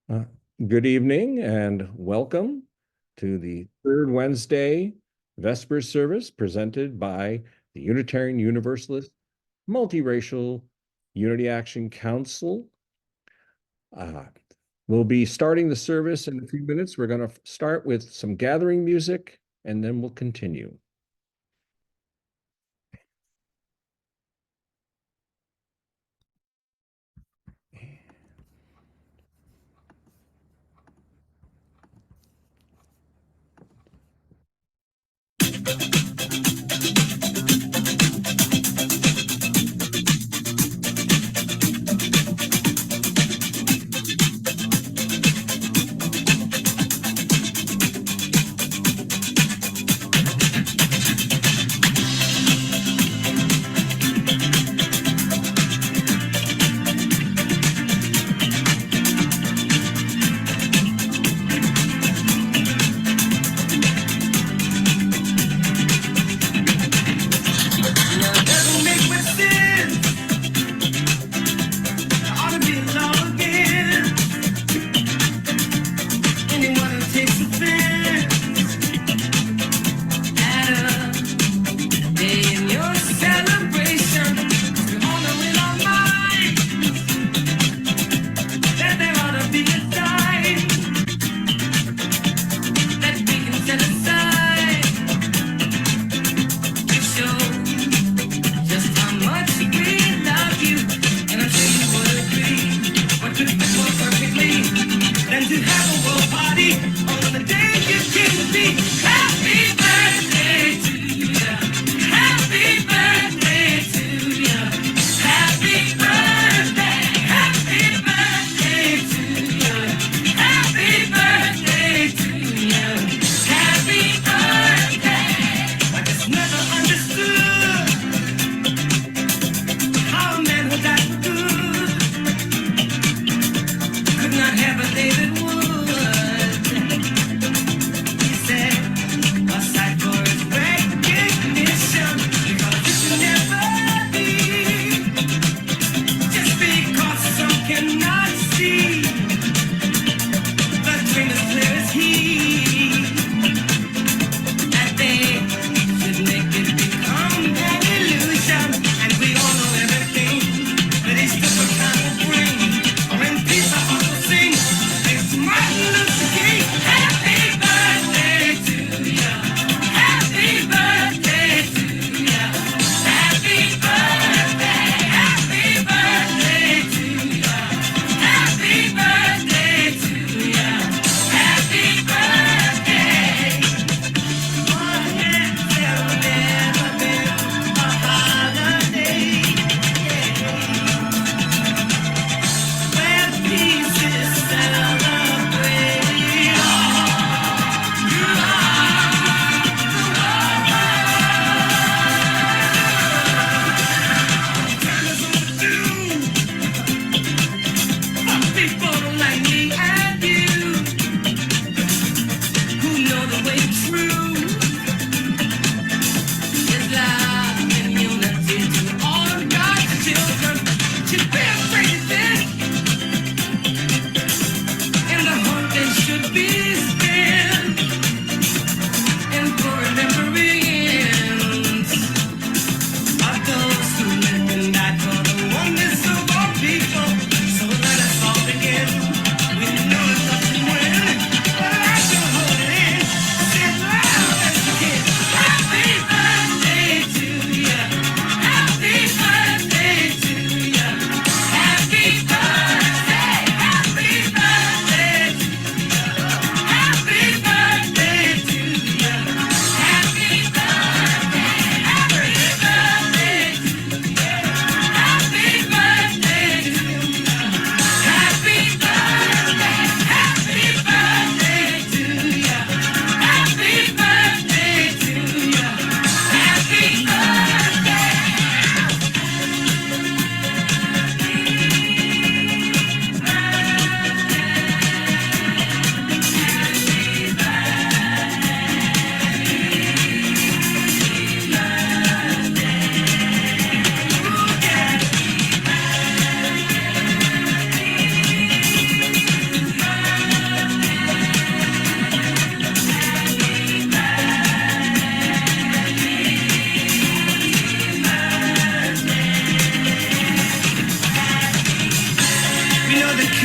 Uh, Good evening and welcome to the third Wednesday Vespers service presented by the Unitarian Universalist Multiracial Unity Action Council. Uh, we'll be starting the service in a few minutes. We're going to start with some gathering music and then we'll continue.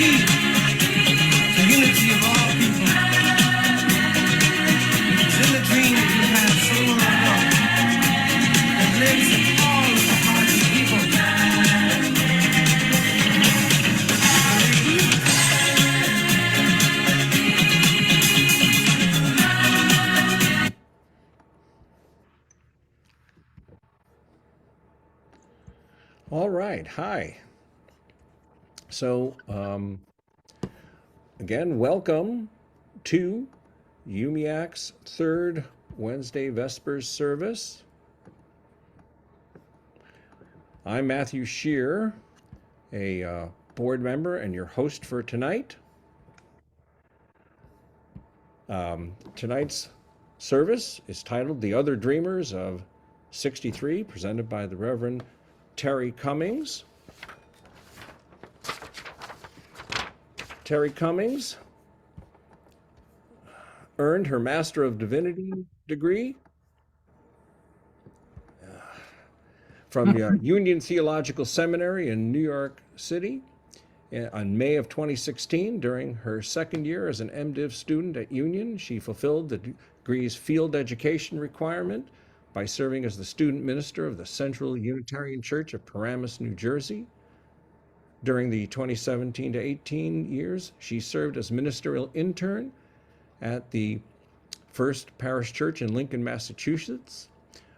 key to unity of all people. It's in the dream that you had so long ago that lives in all of the hearts of people. All right. Hi. So, again, welcome to UMIAC's third Wednesday Vespers service. I'm Matthew Shear, a board member and your host for tonight. Tonight's service is titled The Other Dreamers of 63, presented by the Reverend Terry Cummings. Terry Cummings earned her Master of Divinity degree from the Union Theological Seminary in New York City on May of 2016. During her second year as an MDiv student at Union, she fulfilled the degree's field education requirement by serving as the student minister of the Central Unitarian Church of Paramus, New Jersey. During the 2017 to 18 years, she served as ministerial intern at the First Parish Church in Lincoln, Massachusetts.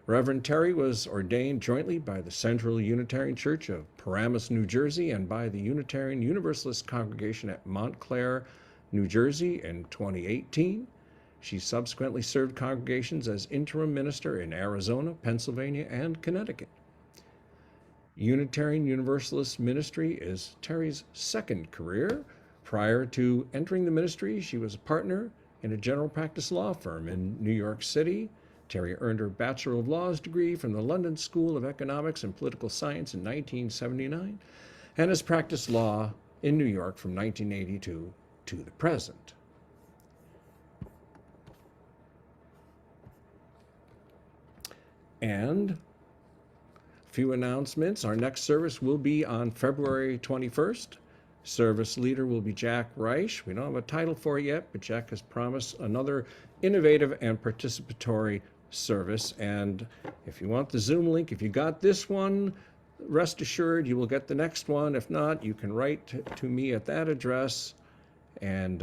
Reverend Terry was ordained jointly by the Central Unitarian Church of Paramus, New Jersey, and by the Unitarian Universalist congregation at Montclair, New Jersey in 2018. She subsequently served congregations as interim minister in Arizona, Pennsylvania, and Connecticut. Unitarian Universalist ministry is Terry's second career. Prior to entering the ministry, she was a partner in a general practice law firm in New York City. Terry earned her Bachelor of Laws degree from the London School of Economics and Political Science in 1979 and has practiced law in New York from 1982 to the present. And few announcements. Our next service will be on February 21st. Service leader will be Jack Reich. We don't have a title for it yet, but Jack has promised another innovative and participatory service. And if you want the Zoom link, if you got this one, rest assured you will get the next one. If not, you can write to me at that address. And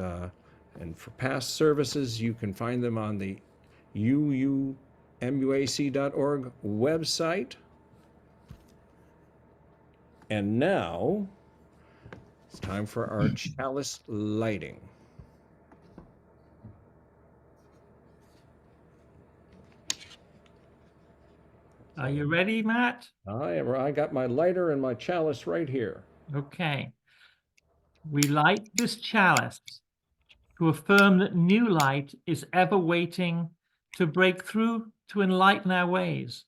for past services, you can find them on the uumuac.org website. And now it's time for our chalice lighting. Are you ready, Matt? I got my lighter and my chalice right here. Okay. We light this chalice to affirm that new light is ever waiting to break through to enlighten our ways.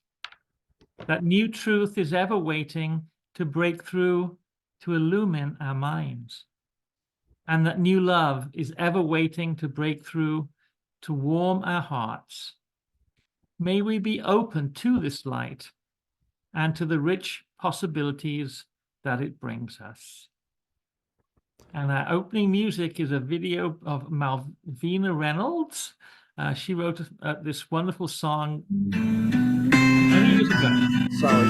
That new truth is ever waiting to break through to illumine our minds. And that new love is ever waiting to break through to warm our hearts. May we be open to this light and to the rich possibilities that it brings us. And our opening music is a video of Malvina Reynolds. She wrote this wonderful song many years ago. Sorry.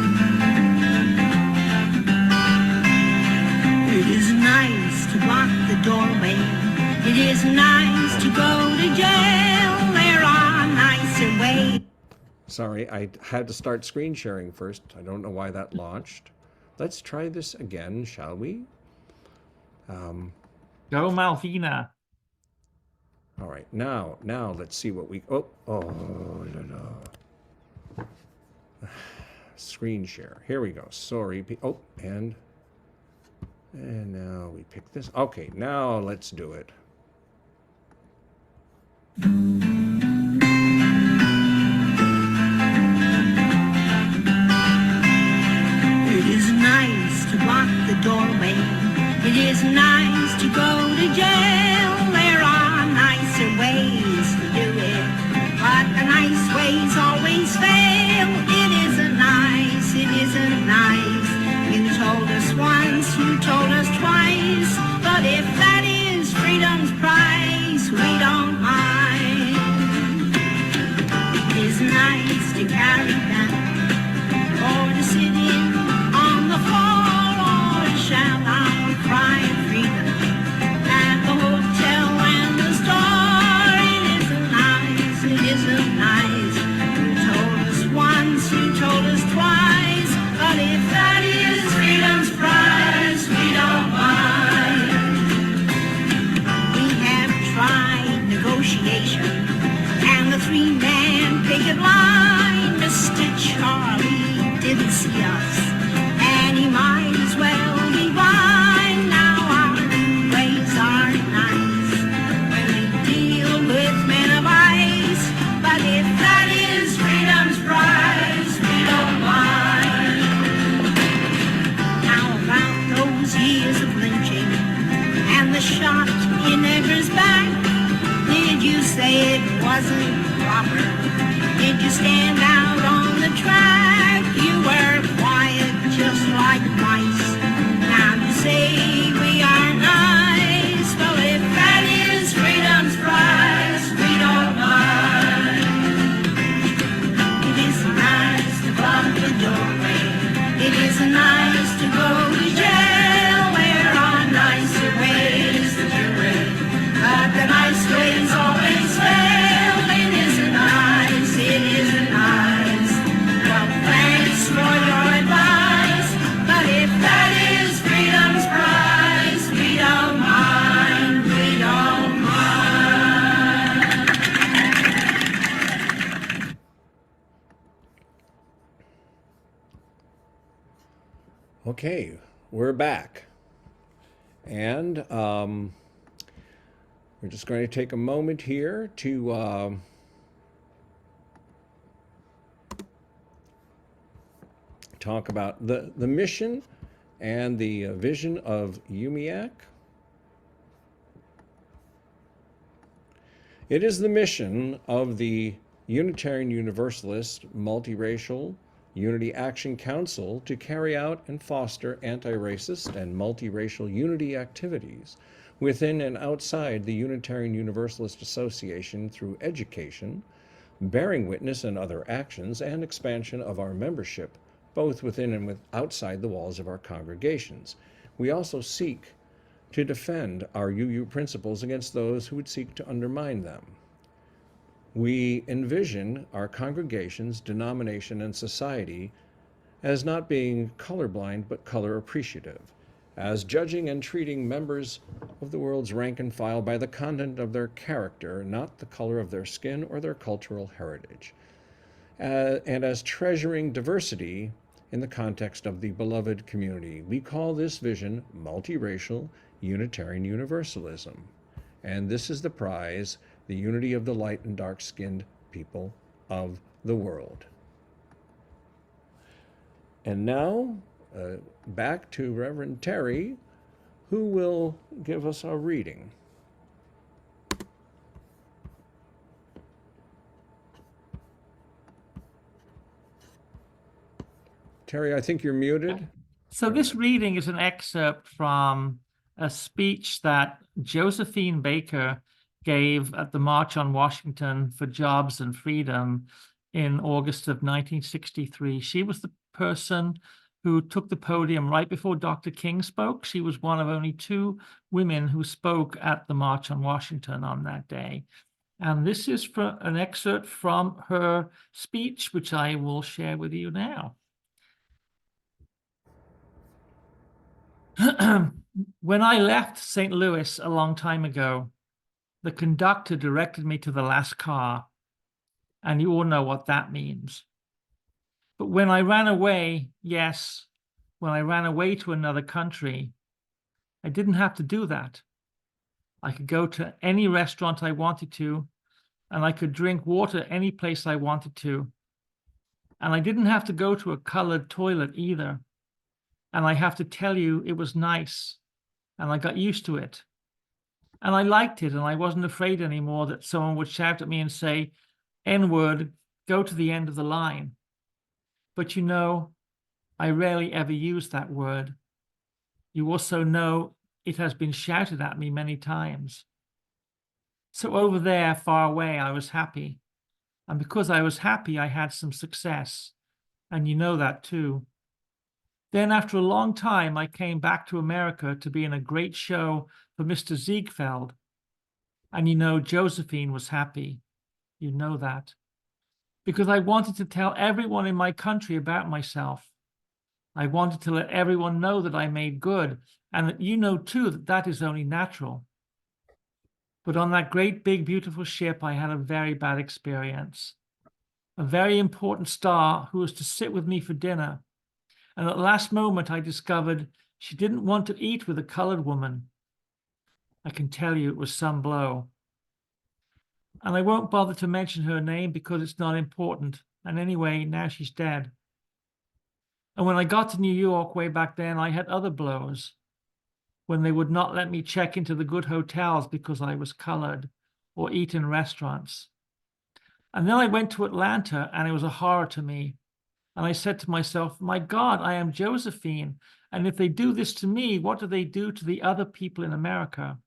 It is nice to block the doorway. It is nice to go to jail. There are nicer ways. Sorry, I had to start screen sharing first. I don't know why that launched. Let's try this again, shall we? Go Malvina. All right, now let's see what we, no. Screen share, here we go, sorry. And now we pick this. Okay, now let's do it. It is nice to block the doorway. It is nice to go to jail. There are nicer ways to do it, but the nice ways always fail. It isn't nice, it isn't nice. You told us once, you told us twice, but But if that is freedom's price, we don't mind. It is nice to carry that, or to sit in on the floor, or to shout out cry of freedom at the hotel and the store. It isn't nice, it isn't nice. You told us once, you told us twice, but if that is freedom's price, we don't mind. We have tried negotiation and the three-man picket line. Mr. Charlie didn't see us, and he might as well be blind. Now our ways are nice when we deal with men of ice, but if that is freedom's price, we don't mind. How about those years of lynching and the shot in Edgar's back? Did you say it wasn't proper? Did you stand out on the track? You were quiet just like mice. Now you say we are nice. Well, if that is freedom's price, we don't mind. It is nice to block the doorway. It is nice to go to jail. There are nicer ways to do it, but the nice ways always fail. It isn't nice, it isn't nice. Well, thanks for your advice, but if that is freedom's price, we don't mind, we don't mind. Okay, we're back. And we're just going to take a moment here to talk about the mission and the vision of UMIAC. It is the mission of the Unitarian Universalist Multiracial Unity Action Council to carry out and foster anti-racist and multiracial unity activities within and outside the Unitarian Universalist Association through education, bearing witness and other actions, and expansion of our membership, both within and outside the walls of our congregations. We also seek to defend our UU principles against those who would seek to undermine them. We envision our congregations, denomination, and society as not being colorblind but color appreciative, as judging and treating members of the world's rank and file by the content of their character, not the color of their skin or their cultural heritage, and as treasuring diversity in the context of the beloved community. We call this vision multiracial Unitarian Universalism. And this is the prize, the unity of the light and dark-skinned people of the world. And now, back to Reverend Terry, who will give us a reading. Terry, I think you're muted. So this reading is an excerpt from a speech that Josephine Baker gave at the March on Washington for Jobs and Freedom in August of 1963. She was the person who took the podium right before Dr. King spoke. She was one of only 2 women who spoke at the March on Washington on that day. And this is an excerpt from her speech, which I will share with you now. When I left St. Louis a long time ago, the conductor directed me to the last car, and you all know what that means. But when I ran away, yes, when I ran away to another country, I didn't have to do that. I could go to any restaurant I wanted to, and I could drink water any place I wanted to. And I didn't have to go to a colored toilet either. And I have to tell you, it was nice, and I got used to it. And I liked it, and I wasn't afraid anymore that someone would shout at me and say, N-word, go to the end of the line. But you know, I rarely ever use that word. You also know it has been shouted at me many times. So over there, far away, I was happy. And because I was happy, I had some success. And you know that too. Then after a long time, I came back to America to be in a great show for Mr. Ziegfeld. And you know, Josephine was happy. You know that. Because I wanted to tell everyone in my country about myself. I wanted to let everyone know that I made good, and that you know too that that is only natural. But on that great, big, beautiful ship, I had a very bad experience. A very important star who was to sit with me for dinner. And at the last moment, I discovered she didn't want to eat with a colored woman. I can tell you it was some blow. And I won't bother to mention her name because it's not important. And anyway, now she's dead. And when I got to New York way back then, I had other blows. When they would not let me check into the good hotels because I was colored, or eat in restaurants. And then I went to Atlanta, and it was a horror to me. And I said to myself, my God, I am Josephine. And if they do this to me, what do they do to the other people in America?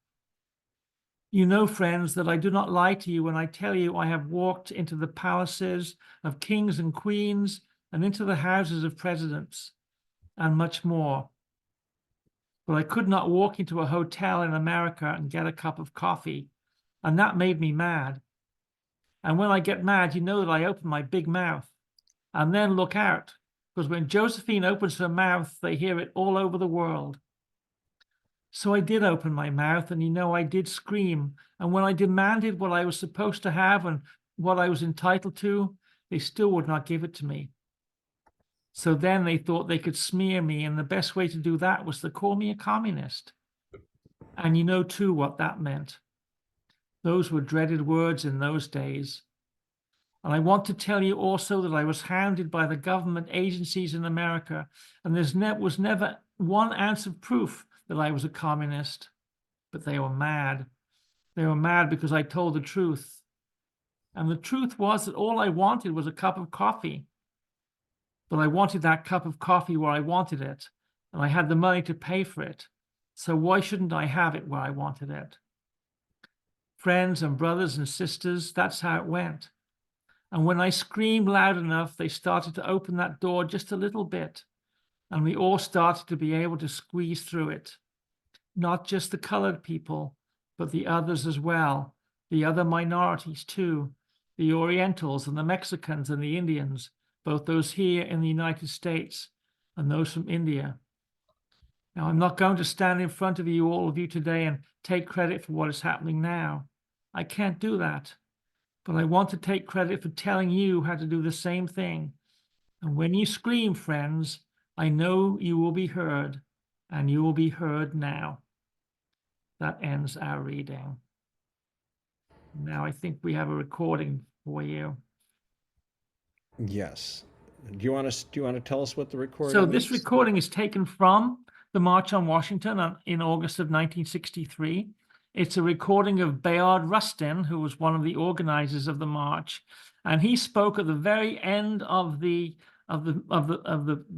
You know, friends, that I do not lie to you when I tell you I have walked into the palaces of kings and queens and into the houses of presidents and much more. But I could not walk into a hotel in America and get a cup of coffee. And that made me mad. And when I get mad, you know that I open my big mouth. And then look out, because when Josephine opens her mouth, they hear it all over the world. So I did open my mouth, and you know, I did scream. And when I demanded what I was supposed to have and what I was entitled to, they still would not give it to me. So then they thought they could smear me, and the best way to do that was to call me a communist. And you know, too, what that meant. Those were dreaded words in those days. And I want to tell you also that I was hounded by the government agencies in America, and there was never 1 ounce of proof that I was a communist. But they were mad. They were mad because I told the truth. And the truth was that all I wanted was a cup of coffee. But I wanted that cup of coffee where I wanted it, and I had the money to pay for it. So why shouldn't I have it where I wanted it? Friends and brothers and sisters, that's how it went. And when I screamed loud enough, they started to open that door just a little bit, and we all started to be able to squeeze through it. Not just the colored people, but the others as well, the other minorities too, the Orientals and the Mexicans and the Indians, both those here in the United States and those from India. Now, I'm not going to stand in front of you, all of you today, and take credit for what is happening now. I can't do that. But I want to take credit for telling you how to do the same thing. And when you scream, friends, I know you will be heard, and you will be heard now. That ends our reading. Now I think we have a recording for you. Yes. Do you want to tell us what the recording So this is? recording is taken from the March on Washington in August of 1963. It's a recording of Bayard Rustin, who was one of the organizers of the march, and he spoke at the very end of the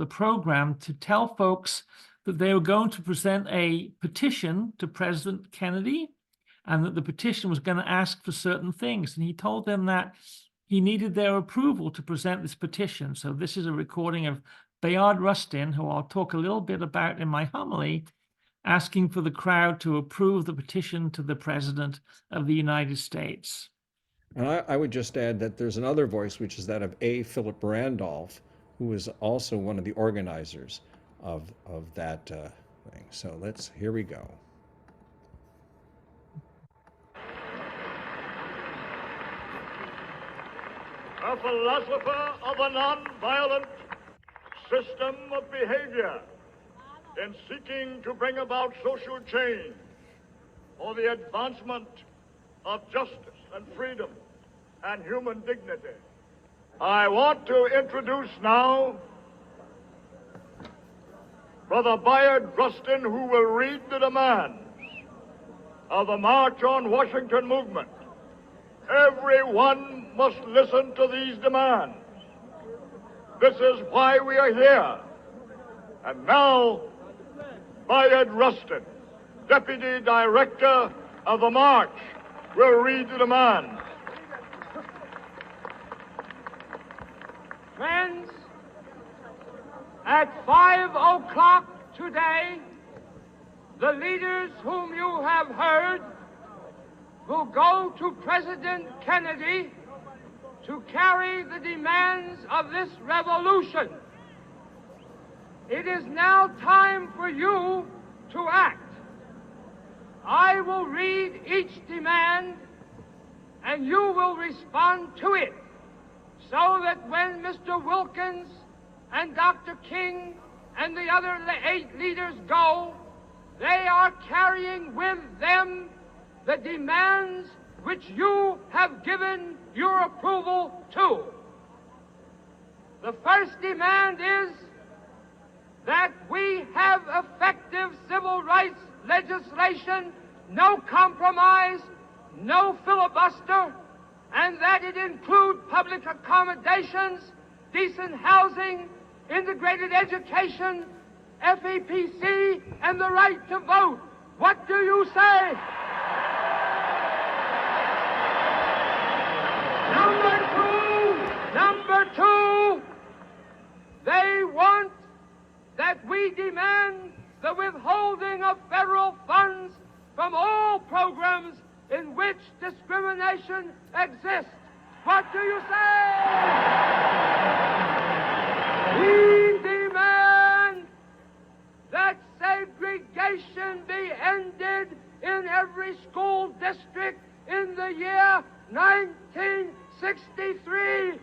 program to tell folks that they were going to present a petition to President Kennedy, and that the petition was going to ask for certain things. And he told them that he needed their approval to present this petition. So this is a recording of Bayard Rustin, who I'll talk a little bit about in my homily, asking for the crowd to approve the petition to the President of the United States. And I would just add that there's another voice, which is that of A. Philip Randolph, who was also one of the organizers of that thing. So here we go. A philosopher of a non-violent system of behavior in seeking to bring about social change for the advancement of justice and freedom and human dignity. I want to introduce now Brother Bayard Rustin, who will read the demands of the March on Washington movement. Everyone must listen to these demands. This is why we are here. And now, Bayard Rustin. Deputy Director of the March, will read the demands. Friends, at 5 o'clock today, the leaders whom you have heard will go to President Kennedy to carry the demands of this revolution. It is now time for you to act. I will read each demand and you will respond to it, so that when Mr. Wilkins and Dr. King and the other 8 leaders go, they are carrying with them the demands which you have given your approval to. The first demand is that we have effective civil rights legislation, no compromise, no filibuster, and that it include public accommodations, decent housing, integrated education, FEPC, and the right to vote. What do you say? Number two, they want that we demand the withholding of federal funds from all programs in which discrimination exists. What do you say? We demand that segregation be ended in every school district in the year 1963.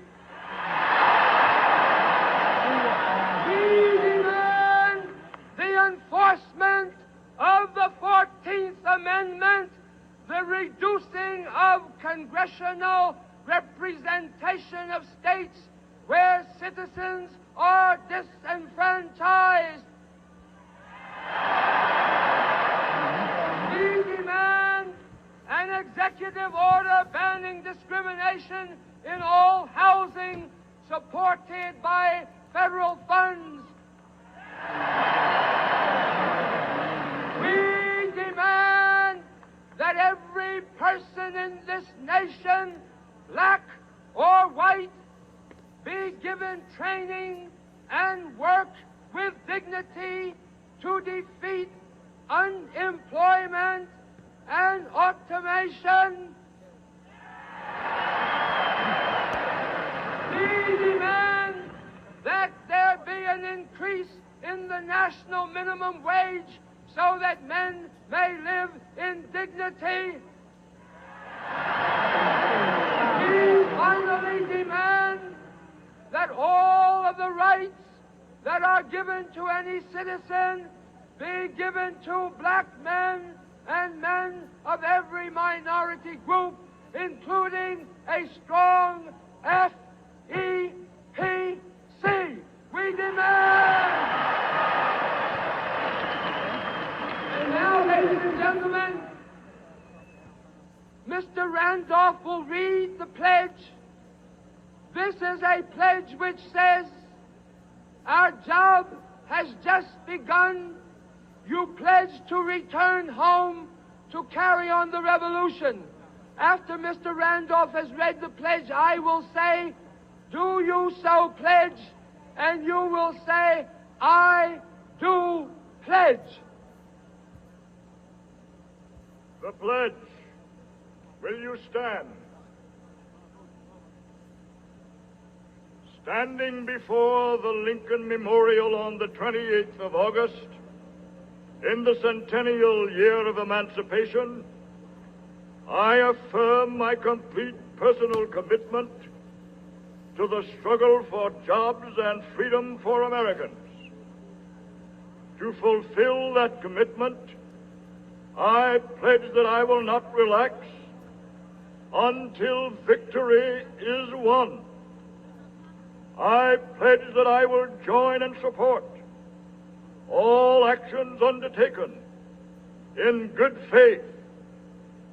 We demand the enforcement of the 14th Amendment, the reducing of congressional representation of states where citizens are disenfranchised. We demand an executive order banning discrimination in all housing supported by federal funds. We demand that every person in this nation, black or white, be given training and work with dignity to defeat unemployment and automation. We demand that there be an increase in the national minimum wage so that men may live in dignity. We finally demand that all of the rights that are given to any citizen be given to black men and men of every minority group, including a strong FEPC. We demand. And now, ladies and gentlemen, Mr. Randolph will read the pledge. This is a pledge which says, our job has just begun. You pledge to return home to carry on the revolution. After Mr. Randolph has read the pledge, I will say, do you so pledge? And you will say, I do pledge. The pledge. Will you stand? Standing before the Lincoln Memorial on the 28th of August, in the centennial year of emancipation, I affirm my complete personal commitment to the struggle for jobs and freedom for Americans. To fulfill that commitment, I pledge that I will not relax until victory is won. I pledge that I will join and support all actions undertaken in good faith,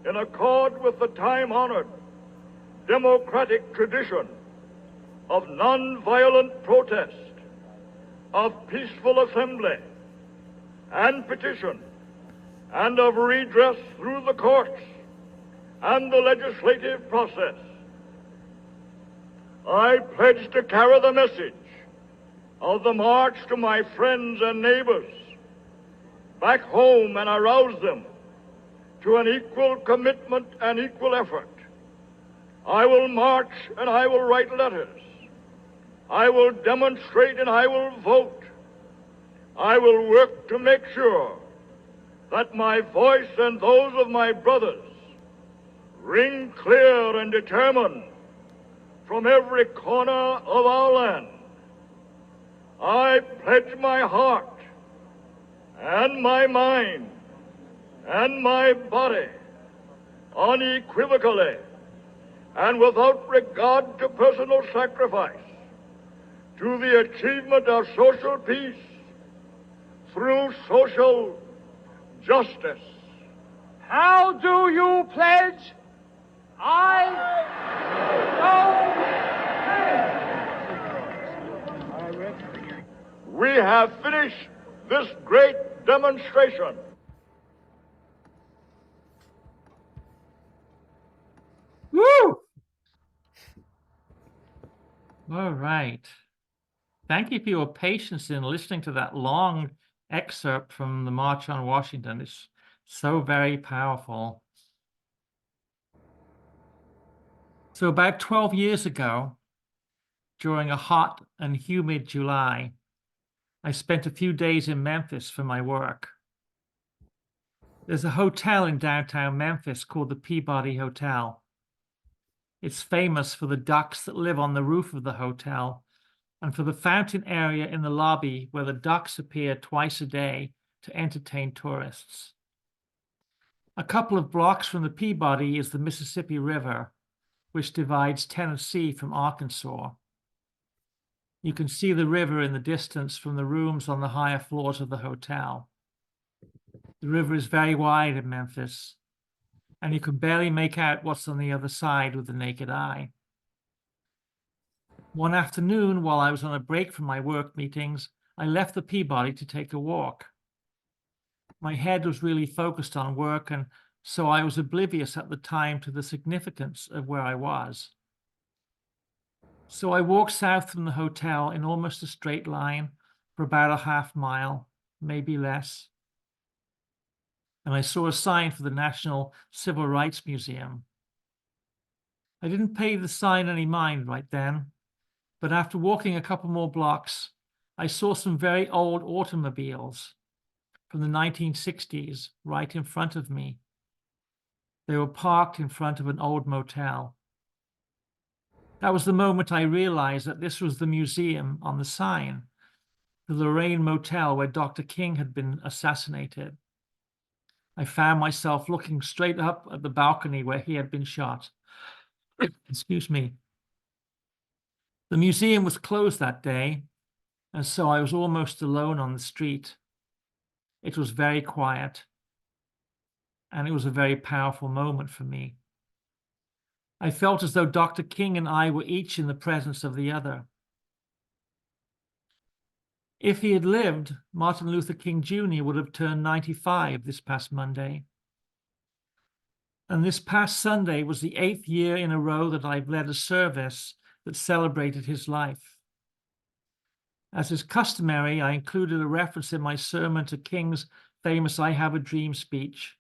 in accord with the time-honored democratic tradition of nonviolent protest, of peaceful assembly and petition, and of redress through the courts and the legislative process. I pledge to carry the message of the march to my friends and neighbors back home and arouse them to an equal commitment and equal effort. I will march and I will write letters. I will demonstrate and I will vote. I will work to make sure that my voice and those of my brothers ring clear and determined from every corner of our land. I pledge my heart and my mind and my body unequivocally and without regard to personal sacrifice to the achievement of social peace through social justice. How do you pledge? I do. We have finished this great demonstration. Woo! All right. Thank you for your patience in listening to that long excerpt from the March on Washington. It's so very powerful. So about 12 years ago, during a hot and humid July, I spent a few days in Memphis for my work. There's a hotel in downtown Memphis called the Peabody Hotel. It's famous for the ducks that live on the roof of the hotel and for the fountain area in the lobby where the ducks appear twice a day to entertain tourists. A couple of blocks from the Peabody is the Mississippi River, which divides Tennessee from Arkansas. You can see the river in the distance from the rooms on the higher floors of the hotel. The river is very wide in Memphis, and you can barely make out what's on the other side with the naked eye. One afternoon, while I was on a break from my work meetings, I left the Peabody to take a walk. My head was really focused on work, and so I was oblivious at the time to the significance of where I was. So I walked south from the hotel in almost a straight line for about a half mile, maybe less. And I saw a sign for the National Civil Rights Museum. I didn't pay the sign any mind right then, but after walking a couple more blocks, I saw some very old automobiles from the 1960s right in front of me. They were parked in front of an old motel. That was the moment I realized that this was the museum on the sign, the Lorraine Motel where Dr. King had been assassinated. I found myself looking straight up at the balcony where he had been shot. Excuse me. The museum was closed that day, and so I was almost alone on the street. It was very quiet, and it was a very powerful moment for me. I felt as though Dr. King and I were each in the presence of the other. If he had lived, Martin Luther King Jr. would have turned 95 this past Monday. And this past Sunday was the 8th year in a row that I've led a service that celebrated his life. As is customary, I included a reference in my sermon to King's famous I Have a Dream speech.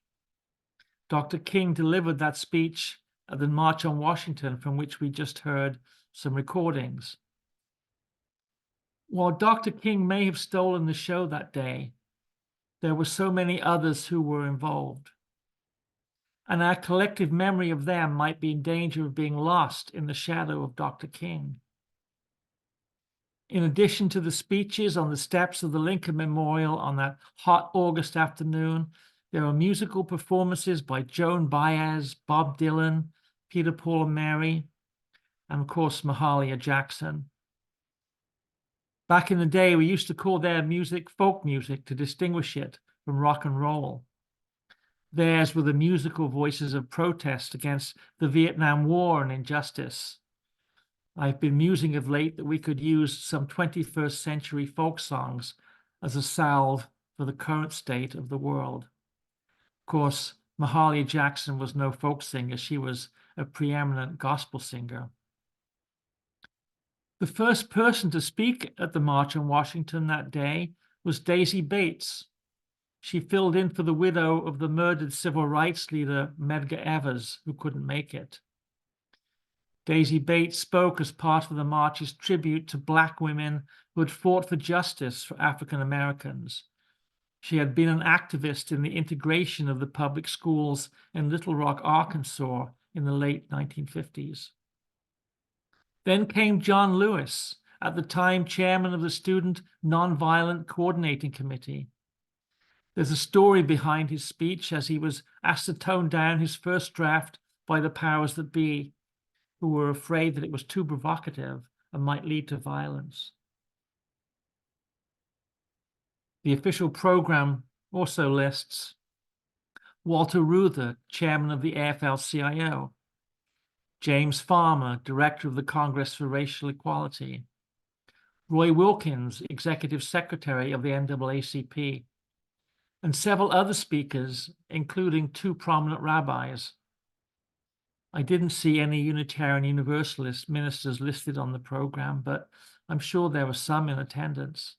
Dr. King delivered that speech at the March on Washington, from which we just heard some recordings. While Dr. King may have stolen the show that day, there were so many others who were involved. And our collective memory of them might be in danger of being lost in the shadow of Dr. King. In addition to the speeches on the steps of the Lincoln Memorial on that hot August afternoon, there were musical performances by Joan Baez, Bob Dylan, Peter, Paul and Mary, and of course, Mahalia Jackson. Back in the day, we used to call their music folk music to distinguish it from rock and roll. Theirs were the musical voices of protest against the Vietnam War and injustice. I've been musing of late that we could use some 21st century folk songs as a salve for the current state of the world. Of course, Mahalia Jackson was no folk singer. She was a preeminent gospel singer. The first person to speak at the March on Washington that day was Daisy Bates. She filled in for the widow of the murdered civil rights leader Medgar Evers, who couldn't make it. Daisy Bates spoke as part of the march's tribute to Black women who had fought for justice for African Americans. She had been an activist in the integration of the public schools in Little Rock, Arkansas in the late 1950s. Then came John Lewis, at the time chairman of the Student Nonviolent Coordinating Committee. There's a story behind his speech as he was asked to tone down his first draft by the powers that be, who were afraid that it was too provocative and might lead to violence. The official program also lists Walter Reuther, chairman of the AFL-CIO, James Farmer, director of the Congress for Racial Equality, Roy Wilkins, executive secretary of the NAACP, and several other speakers, including 2 prominent rabbis. I didn't see any Unitarian Universalist ministers listed on the program, but I'm sure there were some in attendance.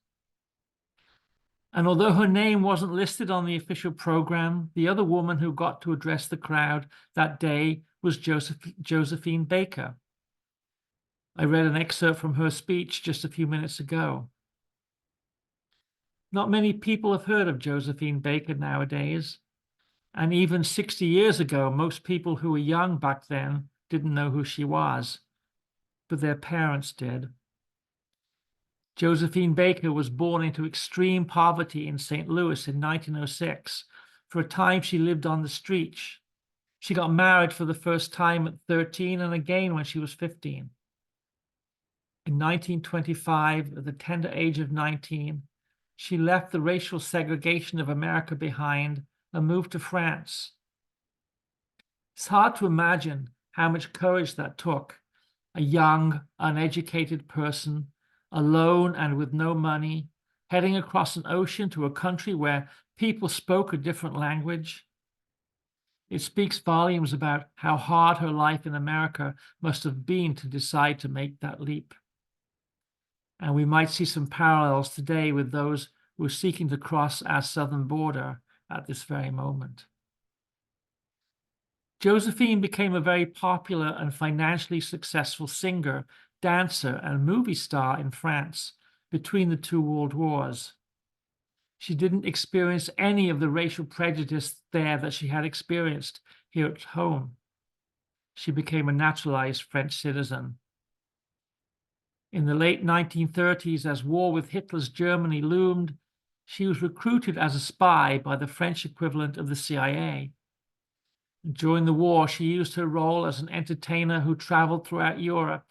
And although her name wasn't listed on the official program, the other woman who got to address the crowd that day was Josephine Baker. I read an excerpt from her speech just a few minutes ago. Not many people have heard of Josephine Baker nowadays. And even 60 years ago, most people who were young back then didn't know who she was, but their parents did. Josephine Baker was born into extreme poverty in St. Louis in 1906. For a time, she lived on the streets. She got married for the first time at 13 and again when she was 15. In 1925, at the tender age of 19, she left the racial segregation of America behind and moved to France. It's hard to imagine how much courage that took. A young, uneducated person, alone and with no money, heading across an ocean to a country where people spoke a different language. It speaks volumes about how hard her life in America must have been to decide to make that leap. And we might see some parallels today with those who are seeking to cross our southern border at this very moment. Josephine became a very popular and financially successful singer, dancer, and movie star in France between the 2 world wars. She didn't experience any of the racial prejudice there that she had experienced here at home. She became a naturalized French citizen. In the late 1930s, as war with Hitler's Germany loomed, she was recruited as a spy by the French equivalent of the CIA. During the war, she used her role as an entertainer who traveled throughout Europe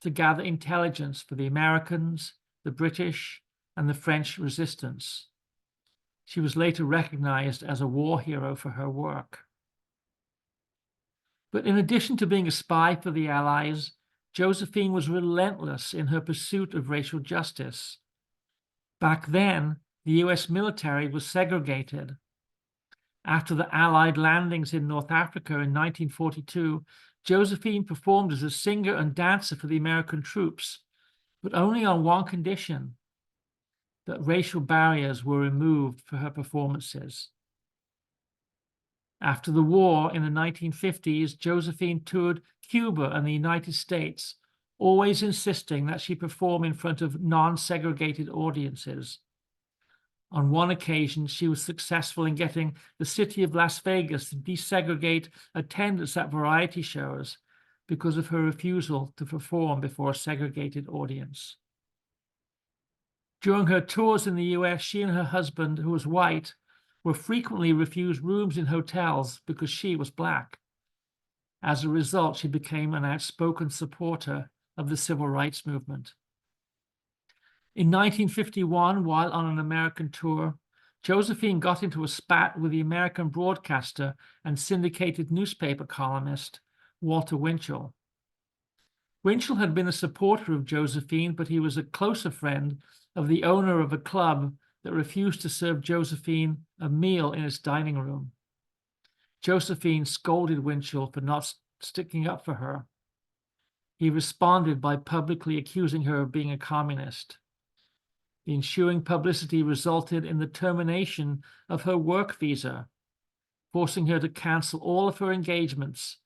to gather intelligence for the Americans, the British, and the French resistance. She was later recognized as a war hero for her work. But in addition to being a spy for the Allies, Josephine was relentless in her pursuit of racial justice. Back then, the US military was segregated. After the Allied landings in North Africa in 1942, Josephine performed as a singer and dancer for the American troops, but only on one condition: that racial barriers were removed for her performances. After the war in the 1950s, Josephine toured Cuba and the United States, always insisting that she perform in front of non-segregated audiences. On one occasion, she was successful in getting the city of Las Vegas to desegregate attendance at variety shows because of her refusal to perform before a segregated audience. During her tours in the US, she and her husband, who was white, were frequently refused rooms in hotels because she was Black. As a result, she became an outspoken supporter of the civil rights movement. In 1951, while on an American tour, Josephine got into a spat with the American broadcaster and syndicated newspaper columnist Walter Winchell. Winchell had been a supporter of Josephine, but he was a closer friend of the owner of a club that refused to serve Josephine a meal in its dining room. Josephine scolded Winchell for not sticking up for her. He responded by publicly accusing her of being a communist. The ensuing publicity resulted in the termination of her work visa, forcing her to cancel all of her engagements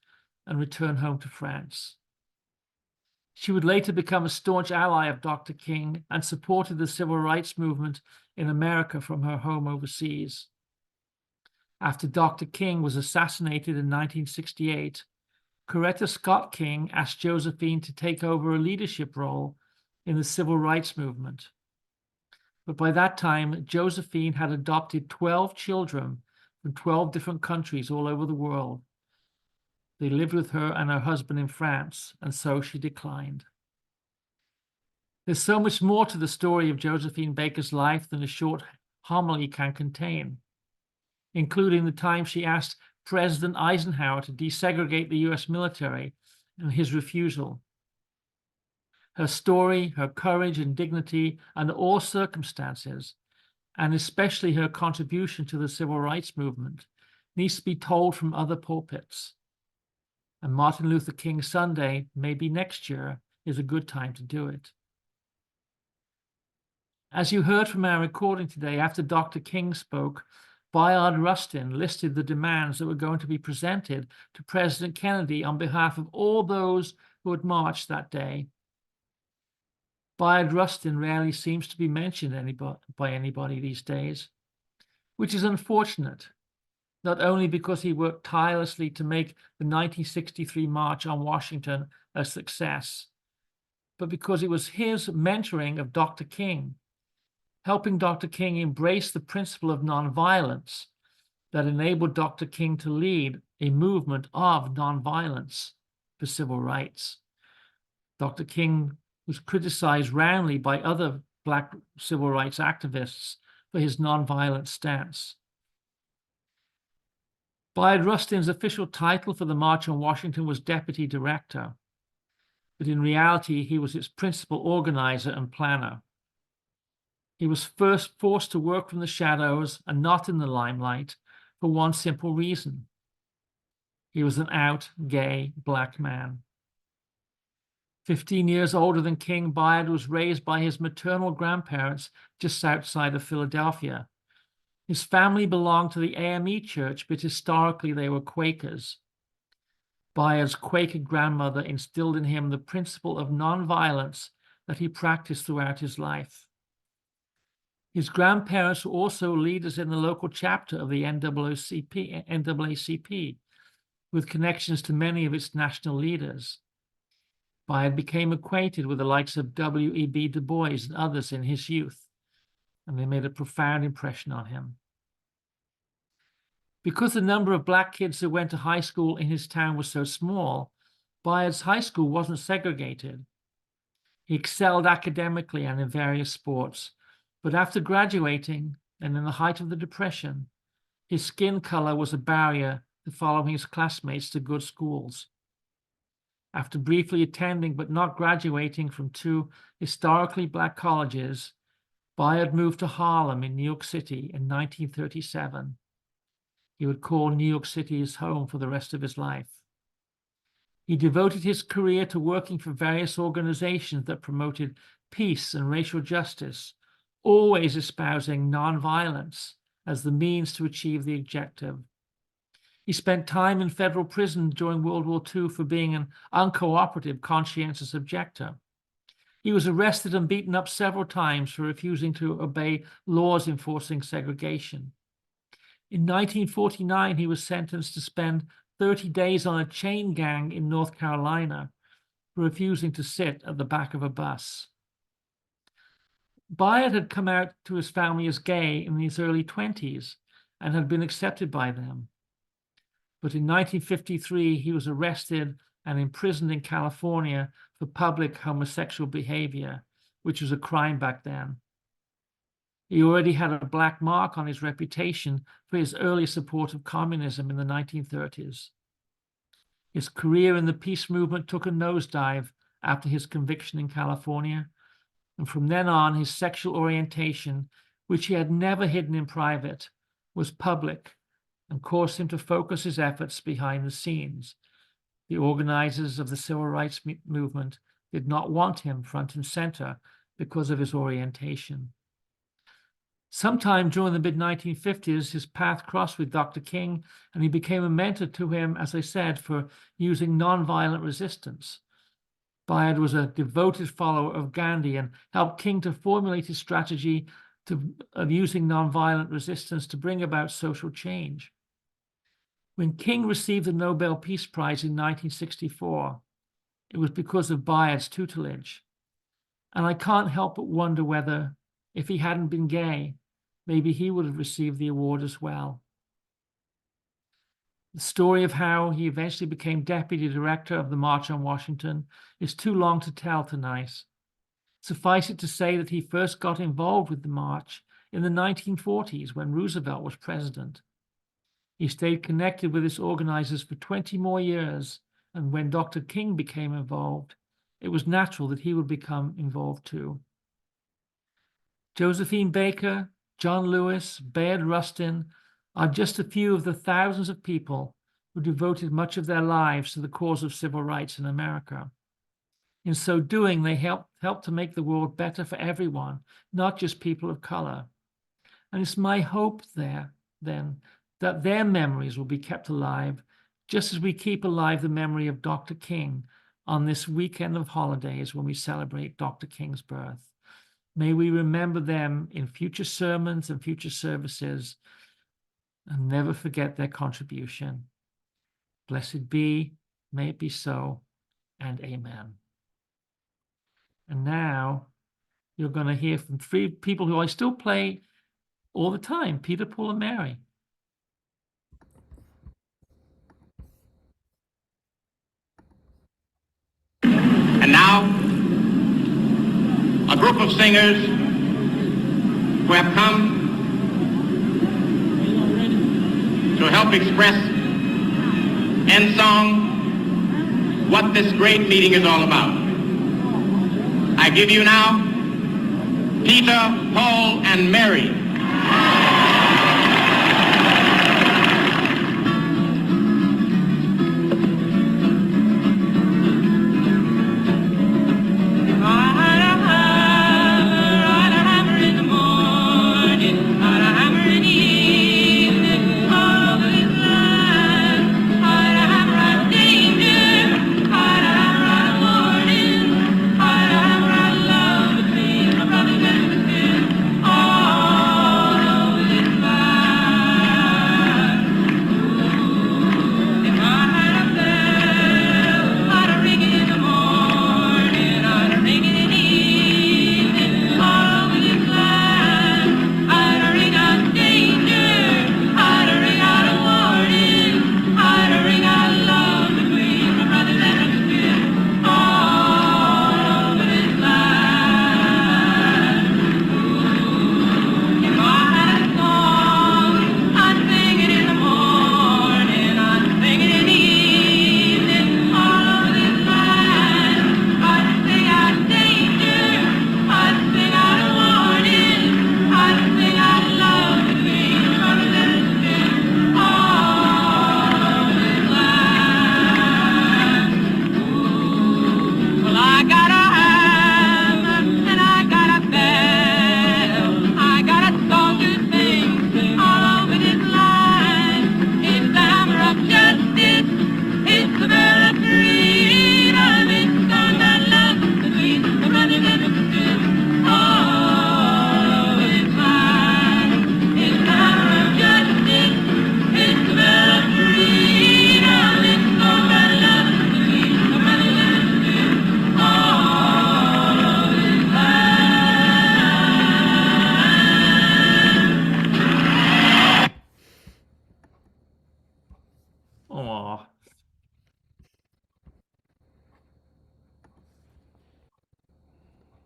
and return home to France. She would later become a staunch ally of Dr. King and supported the civil rights movement in America from her home overseas. After Dr. King was assassinated in 1968, Coretta Scott King asked Josephine to take over a leadership role in the civil rights movement. But by that time, Josephine had adopted 12 children from 12 different countries all over the world. They lived with her and her husband in France, and so she declined. There's so much more to the story of Josephine Baker's life than a short homily can contain, including the time she asked President Eisenhower to desegregate the US military and his refusal. Her story, her courage and dignity under all circumstances, and especially her contribution to the civil rights movement, needs to be told from other pulpits. And Martin Luther King Sunday, maybe next year, is a good time to do it. As you heard from our recording today, after Dr. King spoke, Bayard Rustin listed the demands that were going to be presented to President Kennedy on behalf of all those who had marched that day. Bayard Rustin rarely seems to be mentioned by anybody these days, which is unfortunate, not only because he worked tirelessly to make the 1963 March on Washington a success, but because it was his mentoring of Dr. King, helping Dr. King embrace the principle of nonviolence that enabled Dr. King to lead a movement of nonviolence for civil rights. Dr. King was criticized roundly by other Black civil rights activists for his nonviolent stance. Bayard Rustin's official title for the March on Washington was Deputy Director, but in reality, he was its principal organizer and planner. He was first forced to work from the shadows and not in the limelight for one simple reason. He was an out, gay, Black man. 15 years older than King, Bayard was raised by his maternal grandparents just outside of Philadelphia. His family belonged to the AME Church, but historically they were Quakers. Bayard's Quaker grandmother instilled in him the principle of nonviolence that he practiced throughout his life. His grandparents were also leaders in the local chapter of the NAACP, with connections to many of its national leaders. Bayard became acquainted with the likes of W.E.B. Du Bois and others in his youth, and they made a profound impression on him. Because the number of Black kids who went to high school in his town was so small, Bayard's high school wasn't segregated. He excelled academically and in various sports, but after graduating and in the height of the Depression, his skin color was a barrier to following his classmates to good schools. After briefly attending but not graduating from 2 historically Black colleges, Bayard moved to Harlem in New York City in 1937. He would call New York City his home for the rest of his life. He devoted his career to working for various organizations that promoted peace and racial justice, always espousing nonviolence as the means to achieve the objective. He spent time in federal prison during World War II for being an uncooperative, conscientious objector. He was arrested and beaten up several times for refusing to obey laws enforcing segregation. In 1949, he was sentenced to spend 30 days on a chain gang in North Carolina for refusing to sit at the back of a bus. Bayard had come out to his family as gay in his early 20s and had been accepted by them. But in 1953, he was arrested and imprisoned in California for public homosexual behavior, which was a crime back then. He already had a black mark on his reputation for his early support of communism in the 1930s. His career in the peace movement took a nosedive after his conviction in California, and from then on, his sexual orientation, which he had never hidden in private, was public and caused him to focus his efforts behind the scenes. The organizers of the civil rights movement did not want him front and center because of his orientation. Sometime during the mid-1950s, his path crossed with Dr. King, and he became a mentor to him, as I said, for using nonviolent resistance. Bayard was a devoted follower of Gandhi and helped King to formulate his strategy of using nonviolent resistance to bring about social change. When King received the Nobel Peace Prize in 1964, it was because of Bayard's tutelage. And I can't help but wonder whether, if he hadn't been gay, maybe he would have received the award as well. The story of how he eventually became deputy director of the March on Washington is too long to tell tonight. Suffice it to say that he first got involved with the march in the 1940s when Roosevelt was president. He stayed connected with its organizers for 20 more years, and when Dr. King became involved, it was natural that he would become involved too. Josephine Baker, John Lewis, Bayard Rustin are just a few of the thousands of people who devoted much of their lives to the cause of civil rights in America. In so doing, they helped to make the world better for everyone, not just people of color. And it's my hope then that their memories will be kept alive, just as we keep alive the memory of Dr. King on this weekend of holidays when we celebrate Dr. King's birth. May we remember them in future sermons and future services and never forget their contribution. Blessed be, may it be so, and amen. And now you're going to hear from three people who I still play all the time, Peter, Paul, and Mary. And now, a group of singers who have come to help express in song what this great meeting is all about. I give you now Peter, Paul, and Mary.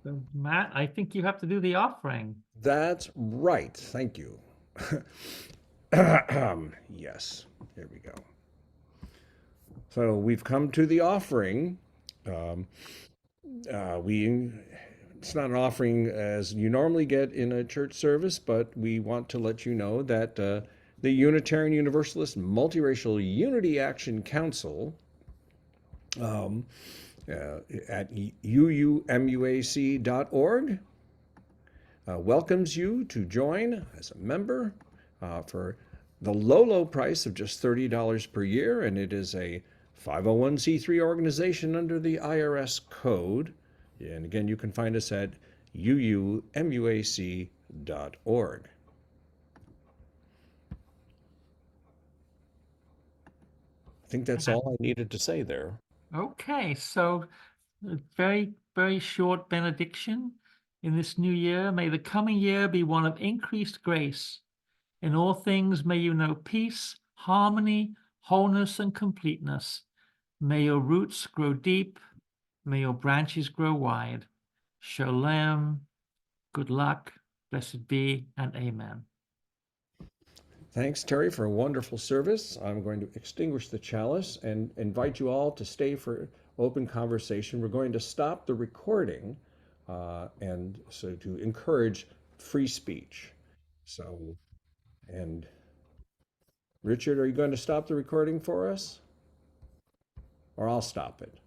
So, Matt, I think you have to do the offering. That's right. Thank you. Yes, here we go. So we've come to the offering. It's not an offering as you normally get in a church service, but we want to let you know that the Unitarian Universalist Multiracial Unity Action Council at uumuac.org welcomes you to join as a member for the low price of just $30 per year, and it is a 501c3 organization under the IRS code. And again, you can find us at uumuac.org. I think that's all I needed to say there. Okay, so a very, very short benediction in this new year. May the coming year be one of increased grace. In all things, may you know peace, harmony, wholeness, and completeness. May your roots grow deep. May your branches grow wide. Shalom, good luck, blessed be, and amen. Thanks, Terry, for a wonderful service. I'm going to extinguish the chalice and invite you all to stay for open conversation. We're going to stop the recording and so to encourage free speech. So, and Richard, are you going to stop the recording for us? Or I'll stop it.